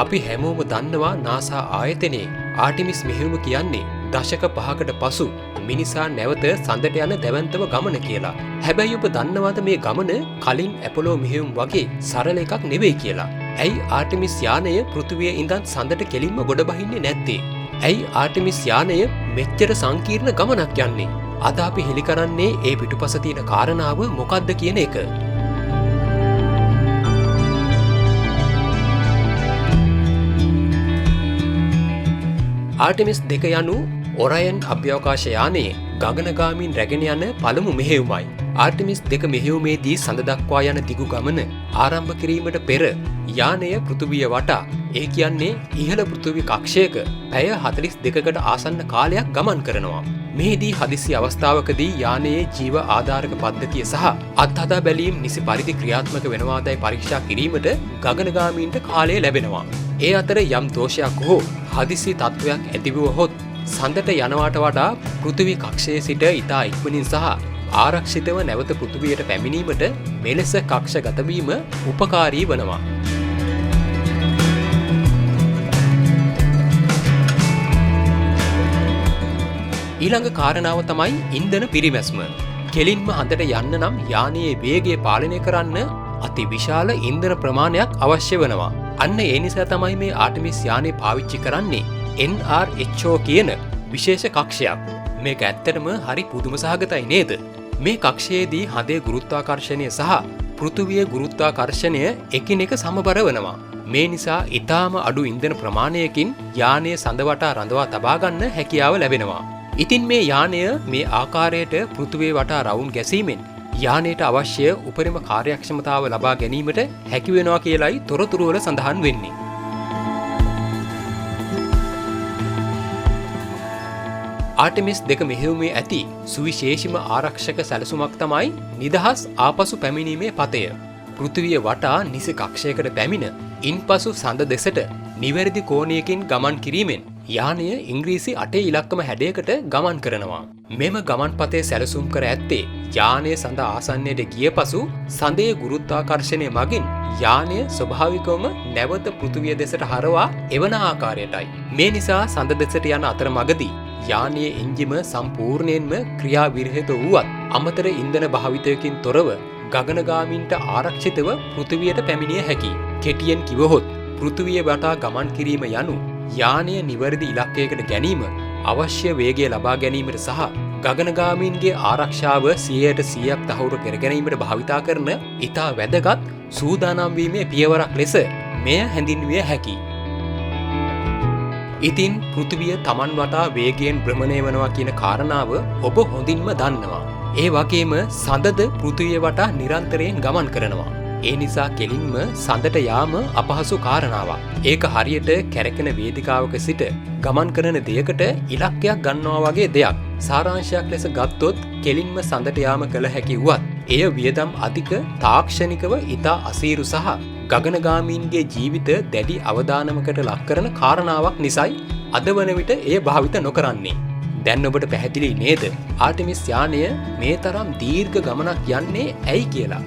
අපි හැමෝම දන්නවා NASA ආයතනයේ ආටිමිස් මෙහෙයුම කියන්නේ දශක 5කට පසු මිනිසා නැවත සඳට යන දැවැන්තම ගමන කියලා. හැබැයි ඔබ දන්නවද මේ ගමන කලින් ඇපොලෝ මෙහෙයුම් වගේ සරල එකක් නෙවෙයි කියලා? ඇයි ආටිමිස් යානය පෘථිවියේ ඉඳන් සඳට කෙලින්ම ගොඩ බහින්නේ නැත්තේ? ඇයි ආටිමිස් යානය මෙච්චර සංකීර්ණ ගමනක් යන්නේ? අද අපි හෙළි කරන්නේ ඒ පිටුපස තියෙන කාරණාව මොකක්ද කියන එක. ආටිමිස් 2 යනු ඔරයන් අභ්‍යවකාශ යානයේ ගගනගාමීන් රැගෙන යන පළමු මෙහෙයුමයි. ආටිමිස් 2 මෙහෙයුමේදී සඳ දක්වා යන දිගු ගමන ආරම්භ කිරීමට පෙර යානය පෘථිවිය වටා, ඒ කියන්නේ ඉහළ පෘථිවි කක්ෂයක පැය 42කට ආසන්න කාලයක් ගමන් කරනවා. මෙහිදී හදිසි අවස්ථාවකදී යානයේ ජීව ආධාරක පද්ධතිය සහ අත්හදා බැලීම් නිසි පරිදි ක්‍රියාත්මක වෙනවාදයි පරීක්ෂා කිරීමට ගගනගාමීන්ට කාලය ලැබෙනවා. ඒ අතර යම් දෝෂයක් හෝ හදිසි තත්ත්වයක් ඇතිවුවහොත් සඳට යනවාට වඩා පෘථිවි කක්ෂයේ සිට ඉතා ඉක්මනින් සහ ආරක්ෂිතව නැවත පෘථිවියට පැමිණීමට මෙලෙස කක්ෂ ගතවීම උපකාරී වනවා. ඊළඟ කාරණාව තමයි ඉන්ධන පිරිමැස්ම. කෙලින්ම හඳට යන්න නම් යානයේ වේගය පාලනය කරන්න අති විශාල ඉන්ධන ප්‍රමාණයක් අවශ්‍ය වෙනවා. අන්න ඒ නිසා තමයි මේ ආටිමිස් යානය පාවිච්චි කරන්නේ NRHO කියන විශේෂ කක්ෂයක්. මේක ඇත්තටම හරි පුදුම සහගතයි නේද? මේ කක්ෂයේදී හඳේ ගුරුත්වාකර්ෂණය සහ පෘථිවියේ ගුරුත්වාකර්ෂණය එකිනෙක සමබර වෙනවා. මේ නිසා ඊටාම අඩු ඉන්ධන ප්‍රමාණයකින් යානය සඳ වටා රඳවා තබා ගන්න හැකියාව ලැබෙනවා. ඉතින් මේ යානය මේ ආකාරයට පෘථිවිය වටා රවුම් ගැසීමෙන් යානයට අවශ්‍ය උපරිම කාර්යක්ෂමතාව ලබා ගැනීමට හැකි වෙනවා කියලයි තොරතුරු වල සඳහන් වෙන්නේ. ආටිමිස් 2 මෙහෙයුමේ ඇති සුවිශේෂීම ආරක්ෂක සැලසුමක් තමයි නිදහස් ආපසු පැමිණීමේ පතය. පෘථිවිය වටා නිසි කක්ෂයකට පැමිණ ඉන්පසු සඳ දෙසට නිවැරදි කෝණයකින් ගමන් කිරීමෙන් යානය ඉංග්‍රීසි 8 ඉලක්කම හැඩයකට ගමන් කරනවා. මෙම ගමන්පතේ සැලසුම් කර ඇත්තේ යානය සඳ ආසන්නයට ගිය පසු සඳේ ගුරුත්වාකර්ෂණය මගින් යානය ස්වභාවිකවම නැවත පෘථිවිය දෙසට හරවා එවන ආකාරයටයි. මේ නිසා සඳ දෙසට යන අතරමඟදී යානයේ එන්ජිම සම්පූර්ණයෙන්ම ක්‍රියාවිරහිත වුවත් අමතර ඉන්ධන භාවිතයකින් තොරව ගගනගාමීන්ට ආරක්ෂිතව පෘථිවියට පැමිණිය හැකියි. කෙටියෙන් කිවහොත් පෘථිවිය වටා ගමන් කිරීම යනු යානය නිවැරදි ඉලක්කයකට ගැනීම, අවශ්‍ය වේගය ලබා ගැනීමට සහ ගගනගාමීන්ගේ ආරක්ෂාව 100% තහවුරු කර ගැනීමට භාවිතා කරන ඉතා වැදගත් සූදානම් වීමේ පියවරක් ලෙස මෙය හැඳින්විය හැකියි. ඉතින් පෘථිවිය තමන් වටා වේගයෙන් භ්‍රමණය වෙනවා කියන කාරණාව ඔබ හොඳින්ම දන්නවා. ඒ වගේම සඳද පෘථිවිය වටා නිරන්තරයෙන් ගමන් කරනවා. ඒ නිසා කෙලින්ම සඳට යාම අපහසු කාරණාවක්. ඒක හරියට කැරකෙන වේදිකාවක සිට ගමන් කරන දෙයකට ඉලක්කයක් ගන්නවා වගේ දෙයක්. සාරාංශයක් ලෙස ගත්තොත් කෙලින්ම සඳට යාම කළ හැකි වුවත් එය වියදම් අධික, තාක්ෂණිකව ඉතා අසීරු සහ ගගනගාමීන්ගේ ජීවිත දැඩි අවදානමකට ලක් කරන කාරණාවක් නිසායි අද වන විට එය භාවිත නොකරන්නේ. දැන් ඔබට පැහැදිලි නේද ආටිමිස් යානය මේ තරම් දීර්ඝ ගමනක් යන්නේ ඇයි කියලා?